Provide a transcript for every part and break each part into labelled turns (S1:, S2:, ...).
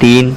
S1: 3,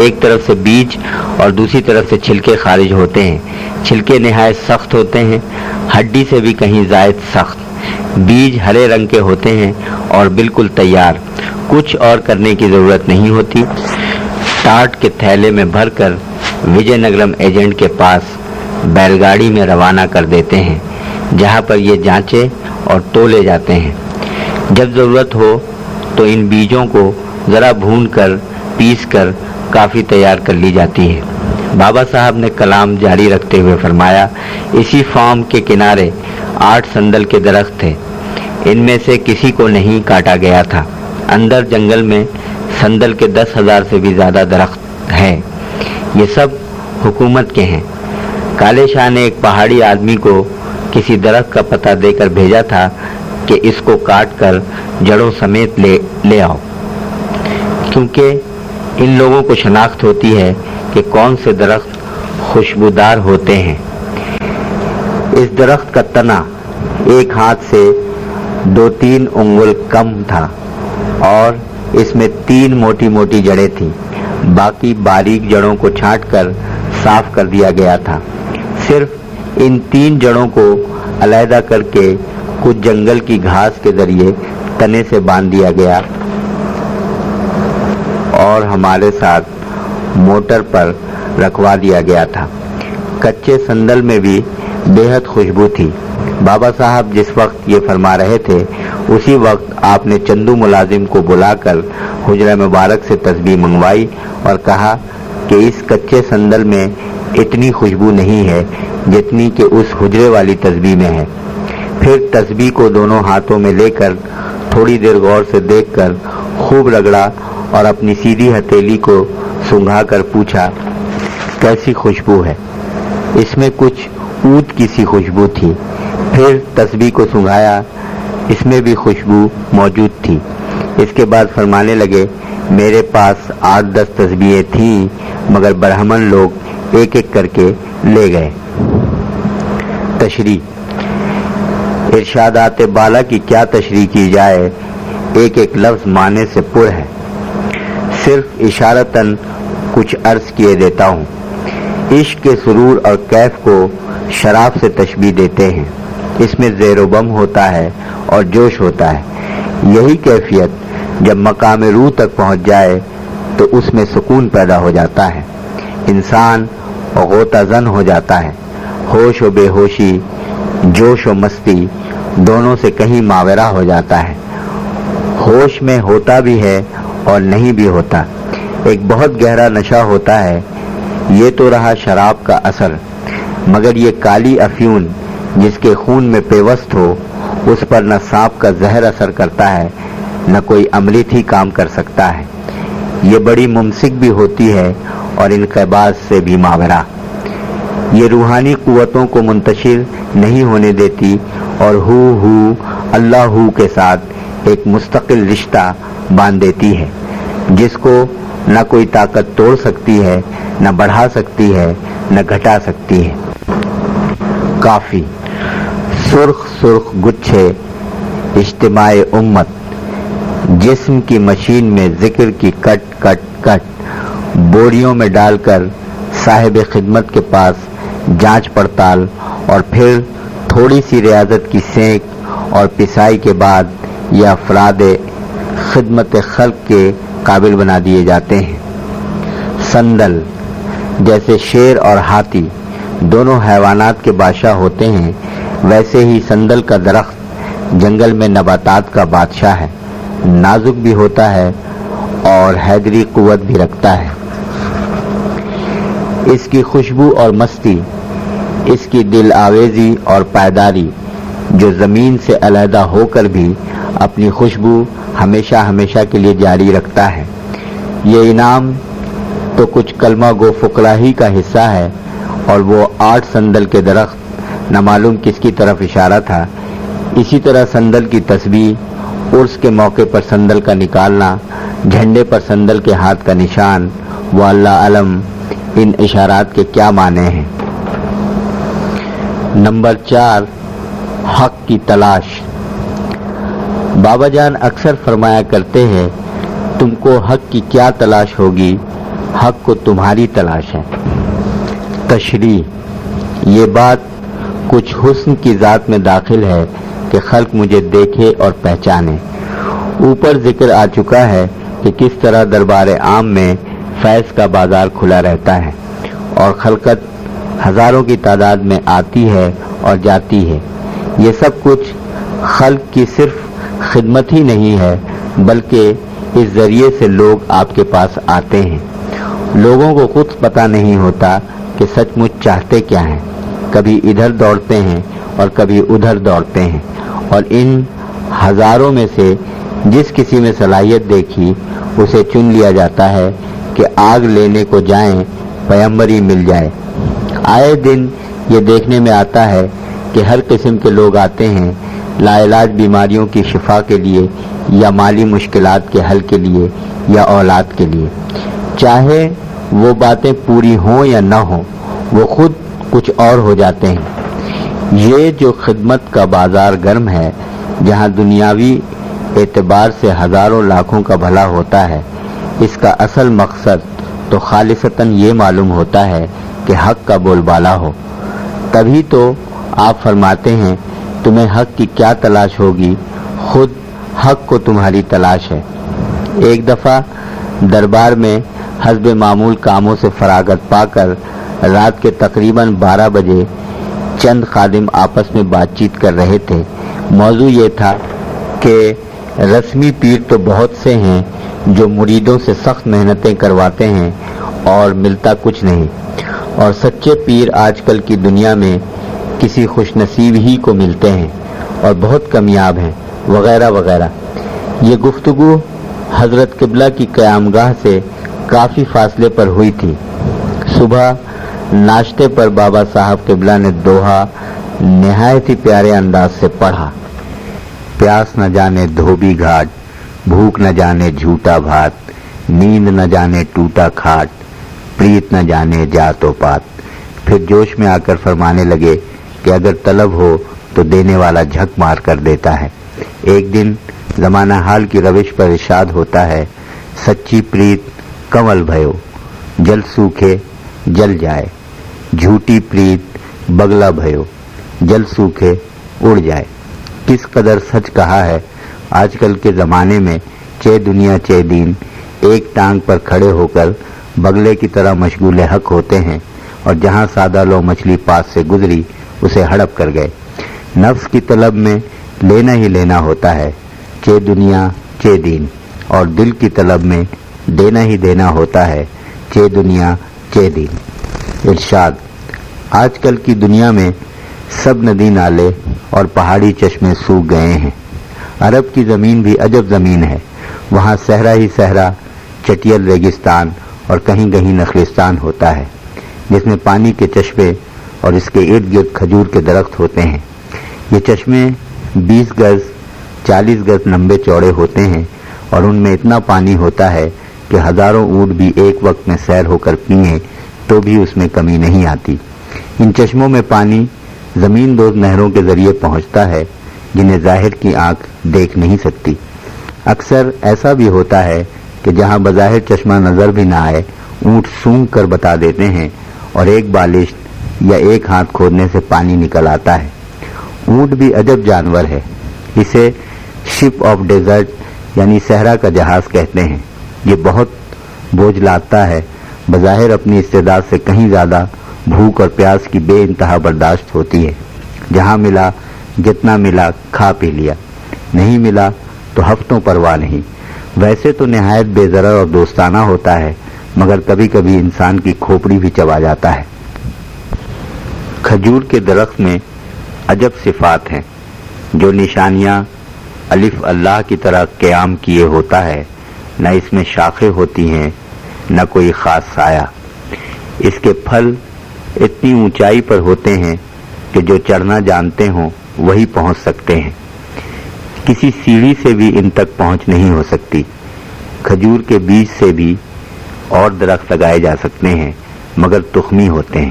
S1: ایک طرف سے بیج اور دوسری طرف سے چھلکے خارج ہوتے ہیں۔ چھلکے نہایت سخت ہوتے ہیں، ہڈی سے بھی کہیں زائد سخت۔ بیج ہرے رنگ کے ہوتے ہیں اور بالکل تیار، کچھ اور کرنے کی ضرورت نہیں ہوتی۔ ٹاٹ کے تھیلے میں بھر کر وجے نگرم ایجنٹ کے پاس بیل گاڑی میں روانہ کر دیتے ہیں، جہاں پر یہ جانچے اور تولے جاتے ہیں۔ جب ضرورت ہو تو ان بیجوں کو ذرا بھون کر پیس کر کافی تیار کر لی جاتی ہے۔ بابا صاحب نے کلام جاری رکھتے ہوئے فرمایا، اسی فارم کے کنارے 8 سندل کے درخت تھے، ان میں سے کسی کو نہیں کاٹا گیا تھا۔ اندر جنگل میں سندل کے 10,000 سے بھی زیادہ درخت ہیں، یہ سب حکومت کے ہیں۔ کالے شاہ نے ایک پہاڑی آدمی کو کسی درخت کا پتہ دے کر بھیجا تھا کہ اس کو کاٹ کر جڑوں سمیت لے آؤ، کیونکہ ان لوگوں کو شناخت ہوتی ہے کہ کون سے درخت خوشبودار ہوتے ہیں۔ اس درخت کا تنا ایک ہاتھ سے 2-3 انگل کم تھا اور اس میں 3 موٹی موٹی جڑیں تھیں، باقی باریک جڑوں کو چھانٹ کر صاف کر دیا گیا تھا۔ صرف ان 3 جڑوں کو علیحدہ کر کے کچھ جنگل کی گھاس کے ذریعے تنے سے باندھ دیا گیا اور ہمارے ساتھ موٹر پر رکھوا دیا گیا تھا۔ کچے سندل میں بھی بے حد خوشبو تھی۔ بابا صاحب جس وقت یہ فرما رہے تھے اسی وقت آپ نے چندو ملازم کو بلا کر حجرہ مبارک سے تسبیح منگوائی اور کہا کہ اس کچے سندل میں اتنی خوشبو نہیں ہے جتنی کہ اس حجرے والی تسبیح میں ہے۔ پھر تسبیح کو دونوں ہاتھوں میں لے کر تھوڑی دیر غور سے دیکھ کر خوب رگڑا اور اپنی سیدھی ہتھیلی کو سنگھا کر پوچھا، کیسی خوشبو ہے؟ اس میں کچھ عود کی سی خوشبو تھی۔ پھر تسبیح کو سنگھایا، اس میں بھی خوشبو موجود تھی۔ اس کے بعد فرمانے لگے، میرے پاس 8-10 تسبیحیں تھیں مگر برہمن لوگ ایک ایک کر کے لے گئے۔ تشریح ارشادات بالا کی کیا تشریح کی جائے، ایک ایک لفظ معنی سے پر ہے، صرف اشارتاً کچھ عرض کیے دیتا ہوں۔ عشق کے سرور اور کیف کو شراب سے تشبیہ دیتے ہیں، اس میں زیر و بم ہوتا ہے اور جوش ہوتا ہے۔ یہی کیفیت جب مقام روح تک پہنچ جائے تو اس میں سکون پیدا ہو جاتا ہے، انسان غوطہ زن ہو جاتا ہے۔ ہوش و بے ہوشی، جوش و مستی دونوں سے کہیں ماورا ہو جاتا ہے۔ ہوش میں ہوتا بھی ہے اور نہیں بھی ہوتا، ایک بہت گہرا نشہ ہوتا ہے۔ یہ تو رہا شراب کا اثر، مگر یہ کالی افیون جس کے خون میں پیوست ہو، اس پر نہ سانپ کا زہر اثر کرتا ہے نہ کوئی امرت ہی کام کر سکتا ہے۔ یہ بڑی ممسک بھی ہوتی ہے اور انقباض سے بھی ماورا۔ یہ روحانی قوتوں کو منتشر نہیں ہونے دیتی اور ہو اللہ ہو کے ساتھ ایک مستقل رشتہ باندھ دیتی ہے، جس کو نہ کوئی طاقت توڑ سکتی ہے، نہ بڑھا سکتی ہے، نہ گھٹا سکتی ہے۔ کافی سرخ سرخ گچھے اجتماع امت، جسم کی مشین میں ذکر کی کٹ کٹ کٹ بوریوں میں ڈال کر صاحب خدمت کے پاس جانچ پڑتال اور پھر تھوڑی سی ریاضت کی سینک اور پسائی کے بعد یہ افراد خدمت خلق کے قابل بنا دیے جاتے ہیں۔ سندل جیسے شیر اور ہاتھی دونوں حیوانات کے بادشاہ ہوتے ہیں، ویسے ہی سندل کا درخت جنگل میں نباتات کا بادشاہ ہے، نازک بھی ہوتا ہے اور حیدری قوت بھی رکھتا ہے۔ اس کی خوشبو اور مستی، اس کی دل آویزی اور پائیداری، جو زمین سے علیحدہ ہو کر بھی اپنی خوشبو ہمیشہ ہمیشہ کے لیے جاری رکھتا ہے۔ یہ انعام تو کچھ کلمہ گو فقراء ہی کا حصہ ہے، اور وہ 8 سندل کے درخت نہ معلوم کس کی طرف اشارہ تھا۔ اسی طرح سندل کی تسبیح، عرس کے موقع پر سندل کا نکالنا، جھنڈے پر سندل کے ہاتھ کا نشان، وہ اللہ علم ان اشارات کے کیا معنی ہیں۔ نمبر 4، حق کی تلاش۔ بابا جان اکثر فرمایا کرتے ہیں، تم کو حق کی کیا تلاش ہوگی حق کو تمہاری تلاش ہے۔ تشریح، یہ بات کچھ حسن کی ذات میں داخل ہے کہ خلق مجھے دیکھے اور پہچانے۔ اوپر ذکر آ چکا ہے کہ کس طرح دربار عام میں فیض کا بازار کھلا رہتا ہے اور خلقت ہزاروں کی تعداد میں آتی ہے اور جاتی ہے۔ یہ سب کچھ خلق کی صرف خدمت ہی نہیں ہے، بلکہ اس ذریعے سے لوگ آپ کے پاس آتے ہیں۔ لوگوں کو خود پتہ نہیں ہوتا کہ سچ مچ چاہتے کیا ہیں، کبھی ادھر دوڑتے ہیں اور کبھی ادھر دوڑتے ہیں، اور ان ہزاروں میں سے جس کسی میں صلاحیت دیکھی اسے چن لیا جاتا ہے کہ آگ لینے کو جائیں پیمبر ہی مل جائے۔ آئے دن یہ دیکھنے میں آتا ہے کہ ہر قسم کے لوگ آتے ہیں، لا علاج بیماریوں کی شفا کے لیے یا مالی مشکلات کے حل کے لیے یا اولاد کے لیے۔ چاہے وہ باتیں پوری ہوں یا نہ ہوں، وہ خود کچھ اور ہو جاتے ہیں۔ یہ جو خدمت کا بازار گرم ہے، جہاں دنیاوی اعتبار سے ہزاروں لاکھوں کا بھلا ہوتا ہے، اس کا اصل مقصد تو خالصتاً یہ معلوم ہوتا ہے کہ حق کا بول بالا ہو۔ تبھی تو آپ فرماتے ہیں تمہیں حق کی کیا تلاش ہوگی، خود حق کو تمہاری تلاش ہے۔ ایک دفعہ دربار میں حسب معمول کاموں سے فراغت پا کر رات کے تقریباً 12 بجے چند خادم آپس میں بات چیت کر رہے تھے۔ موضوع یہ تھا کہ رسمی پیر تو بہت سے ہیں جو مریدوں سے سخت محنتیں کرواتے ہیں اور ملتا کچھ نہیں، اور سچے پیر آج کل کی دنیا میں کسی خوش نصیب ہی کو ملتے ہیں اور بہت کمیاب ہیں، وغیرہ وغیرہ۔ یہ گفتگو حضرت قبلہ کی قیامگاہ سے کافی فاصلے پر ہوئی تھی۔ صبح ناشتے پر بابا صاحب قبلہ نے دوہا نہایت ہی پیارے انداز سے پڑھا: پیاس نہ جانے دھوبی گھاٹ، بھوک نہ جانے جھوٹا بھات، نیند نہ جانے ٹوٹا کھاٹ، پریت نہ جانے جات و پات۔ پھر جوش میں آ کر فرمانے لگے کہ اگر طلب ہو تو دینے والا جھک مار کر دیتا ہے۔ ایک دن زمانہ حال کی روش پر ارشاد ہوتا ہے: سچی پریت کمل بھیو، جل سوکھے جل جائے، جھوٹی پریت بگلا بھیو، جل سوکھے اڑ جائے۔ کس قدر سچ کہا ہے۔ آج کل کے زمانے میں چہ دنیا چہ دین ایک ٹانگ پر کھڑے ہو کر بگلے کی طرح مشغول حق ہوتے ہیں، اور جہاں سادہ لو مچھلی پاس سے گزری اسے ہڑپ کر گئے۔ نفس کی طلب میں لینا ہی لینا ہوتا ہے، چہ دنیا چہ دین، اور دل کی طلب میں دینا ہی دینا ہوتا ہے، چہ دنیا چہ دین۔ ارشاد: آج کل کی دنیا میں سب ندی نالے اور پہاڑی چشمے سوکھ گئے ہیں۔ عرب کی زمین بھی عجب زمین ہے، وہاں صحرا ہی صحرا، چٹیل ریگستان اور کہیں کہیں نخلستان ہوتا ہے، جس میں پانی کے چشمے اور اس کے ارد گرد کھجور کے درخت ہوتے ہیں۔ یہ چشمے 20 گز 40 گز لمبے چوڑے ہوتے ہیں، اور ان میں اتنا پانی ہوتا ہے کہ ہزاروں اونٹ بھی ایک وقت میں سیر ہو کر پئیں تو بھی اس میں کمی نہیں آتی۔ ان چشموں میں پانی زمین دوز نہروں کے ذریعے پہنچتا ہے، جنہیں ظاہر کی آنکھ دیکھ نہیں سکتی۔ اکثر ایسا بھی ہوتا ہے کہ جہاں بظاہر چشمہ نظر بھی نہ آئے، اونٹ سونگھ کر بتا دیتے ہیں، اور ایک بالش یا ایک ہاتھ کھودنے سے پانی نکل آتا ہے۔ اونٹ بھی عجب جانور ہے، اسے شپ آف ڈیزرٹ یعنی صحرا کا جہاز کہتے ہیں۔ یہ بہت بوجھ لاتا ہے، بظاہر اپنی استعداد سے کہیں زیادہ بھوک اور پیاس کی بے انتہا برداشت ہوتی ہے۔ جہاں ملا جتنا ملا کھا پی لیا، نہیں ملا تو ہفتوں پرواہ نہیں۔ ویسے تو نہایت بے ضرر اور دوستانہ ہوتا ہے، مگر کبھی کبھی انسان کی کھوپڑی بھی چبا جاتا ہے۔ کھجور کے درخت میں عجب صفات ہیں، جو نشانیاں الف اللہ کی طرح قیام کیے ہوتا ہے، نہ اس میں شاخیں ہوتی ہیں نہ کوئی خاص سایہ۔ اس کے پھل اتنی اونچائی پر ہوتے ہیں کہ جو چڑھنا جانتے ہوں وہی پہنچ سکتے ہیں، کسی سیڑھی سے بھی ان تک پہنچ نہیں ہو سکتی۔ کھجور کے بیج سے بھی اور درخت لگائے جا سکتے ہیں، مگر تخمی ہوتے ہیں۔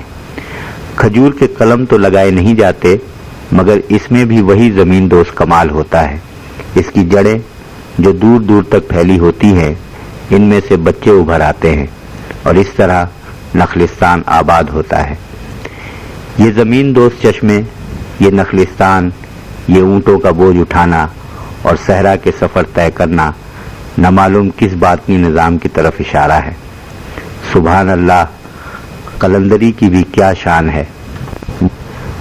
S1: کھجور کے قلم تو لگائے نہیں جاتے، مگر اس میں بھی وہی زمین دوز کمال ہوتا ہے۔ اس کی جڑیں جو دور دور تک پھیلی ہوتی ہیں، ان میں سے بچے ابھر آتے ہیں۔ اور اس طرح نخلستان آباد ہوتا ہے۔ یہ زمین دوست چشمے، یہ نخلستان، یہ اونٹوں کا بوجھ اٹھانا اور صحرا کے سفر طے کرنا نہ معلوم کس باطنی نظام کی طرف اشارہ ہے۔ سبحان اللہ، قلندری کی بھی کیا شان ہے۔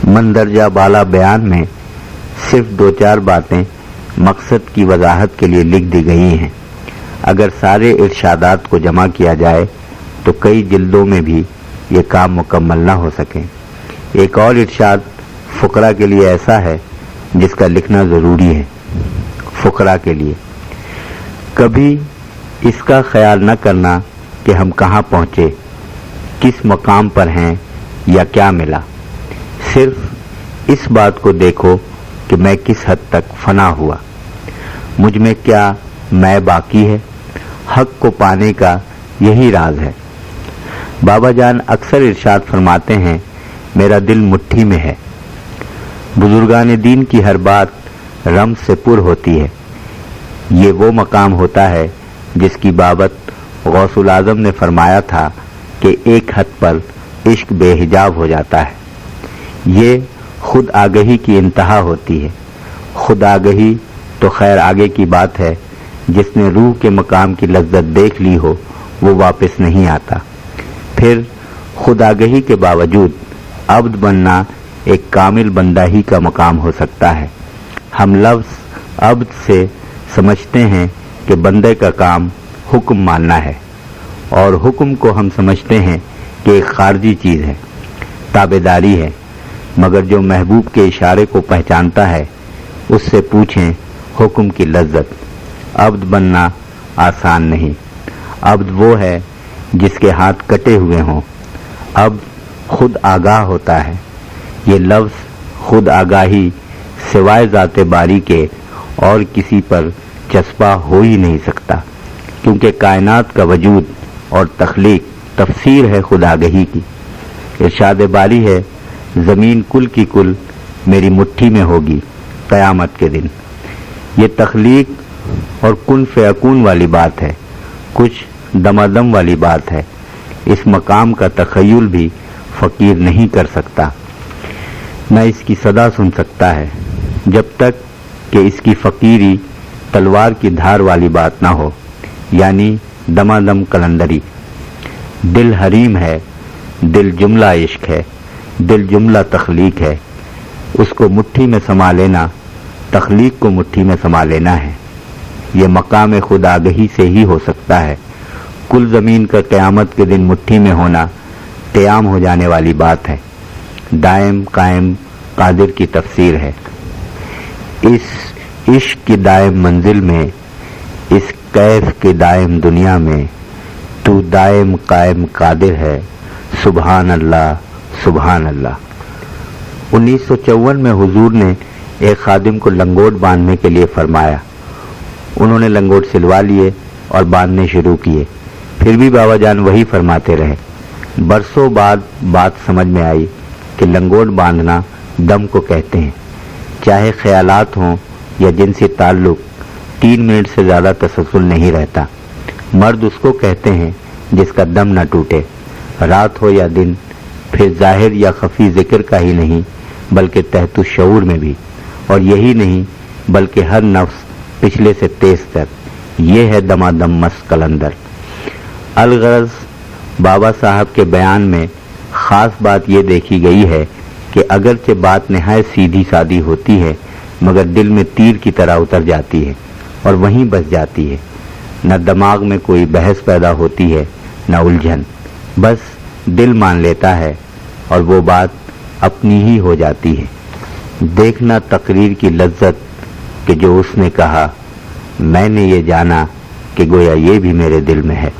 S1: مندرجہ بالا بیان میں صرف 2-4 باتیں مقصد کی وضاحت کے لیے لکھ دی گئی ہیں۔ اگر سارے ارشادات کو جمع کیا جائے تو کئی جلدوں میں بھی یہ کام مکمل نہ ہو سکے۔ ایک اور ارشاد فقراء کے لیے ایسا ہے جس کا لکھنا ضروری ہے۔ فقراء کے لیے کبھی اس کا خیال نہ کرنا کہ ہم کہاں پہنچے، کس مقام پر ہیں یا کیا ملا۔ صرف اس بات کو دیکھو کہ میں کس حد تک فنا ہوا، مجھ میں کیا میں باقی ہے۔ حق کو پانے کا یہی راز ہے۔ بابا جان اکثر ارشاد فرماتے ہیں، میرا دل مٹھی میں ہے۔ بزرگان دین کی ہر بات رمز سے پر ہوتی ہے۔ یہ وہ مقام ہوتا ہے جس کی بابت غوث العظم نے فرمایا تھا کہ ایک حد پر عشق بے حجاب ہو جاتا ہے۔ یہ خود آگہی کی انتہا ہوتی ہے۔ خود آگہی تو خیر آگے کی بات ہے، جس نے روح کے مقام کی لذت دیکھ لی ہو وہ واپس نہیں آتا۔ پھر خود آگہی کے باوجود عبد بننا ایک کامل بندہ ہی کا مقام ہو سکتا ہے۔ ہم لفظ عبد سے سمجھتے ہیں کہ بندے کا کام حکم ماننا ہے، اور حکم کو ہم سمجھتے ہیں کہ ایک خارجی چیز ہے، تابعداری ہے۔ مگر جو محبوب کے اشارے کو پہچانتا ہے اس سے پوچھیں حکم کی لذت۔ عبد بننا آسان نہیں۔ عبد وہ ہے جس کے ہاتھ کٹے ہوئے ہوں۔ عبد خود آگاہ ہوتا ہے۔ یہ لفظ خود آگاہی سوائے ذات باری کے اور کسی پر چسپا ہو ہی نہیں سکتا، کیونکہ کائنات کا وجود اور تخلیق تفسیر ہے خود آگہی کی۔ ارشاد باری ہے، زمین کل کی کل میری مٹھی میں ہوگی قیامت کے دن۔ یہ تخلیق اور کن فیکون والی بات ہے، کچھ دمادم والی بات ہے۔ اس مقام کا تخیل بھی فقیر نہیں کر سکتا، نہ اس کی صدا سن سکتا ہے، جب تک کہ اس کی فقیری تلوار کی دھار والی بات نہ ہو، یعنی دمادم قلندری۔ دل حریم ہے، دل جملہ عشق ہے، دل جملہ تخلیق ہے۔ اس کو مٹھی میں سما لینا تخلیق کو مٹھی میں سما لینا ہے۔ یہ مقام خود آگہی سے ہی ہو سکتا ہے۔ کل زمین کا قیامت کے دن مٹھی میں ہونا قیام ہو جانے والی بات ہے، دائم قائم قادر کی تفسیر ہے۔ اس عشق کی دائم منزل میں، اس کیف کی دائم دنیا میں تو دائم قائم قادر ہے، سبحان اللہ سبحان اللہ۔ 1954 میں حضور نے ایک خادم کو لنگوٹ باندھنے کے لیے فرمایا۔ انہوں نے لنگوٹ سلوا لیے اور باندھنے شروع کیے، پھر بھی بابا جان وہی فرماتے رہے۔ برسوں بعد بات سمجھ میں آئی کہ لنگوٹ باندھنا دم کو کہتے ہیں۔ چاہے خیالات ہوں یا جنسی تعلق، 3 منٹ سے زیادہ تسلسل نہیں رہتا۔ مرد اس کو کہتے ہیں جس کا دم نہ ٹوٹے، رات ہو یا دن، پھر ظاہر یا خفی ذکر کا ہی نہیں بلکہ تحت الشعور میں بھی، اور یہی نہیں بلکہ ہر نفس پچھلے سے تیز تر۔ یہ ہے دمادم مست قلندر۔ الغرض بابا صاحب کے بیان میں خاص بات یہ دیکھی گئی ہے کہ اگرچہ بات نہایت سیدھی سادی ہوتی ہے مگر دل میں تیر کی طرح اتر جاتی ہے اور وہیں بس جاتی ہے۔ نہ دماغ میں کوئی بحث پیدا ہوتی ہے نہ الجھن، بس دل مان لیتا ہے اور وہ بات اپنی ہی ہو جاتی ہے۔ دیکھنا تقریر کی لذت کہ جو اس نے کہا، میں نے یہ جانا کہ گویا یہ بھی میرے دل میں ہے۔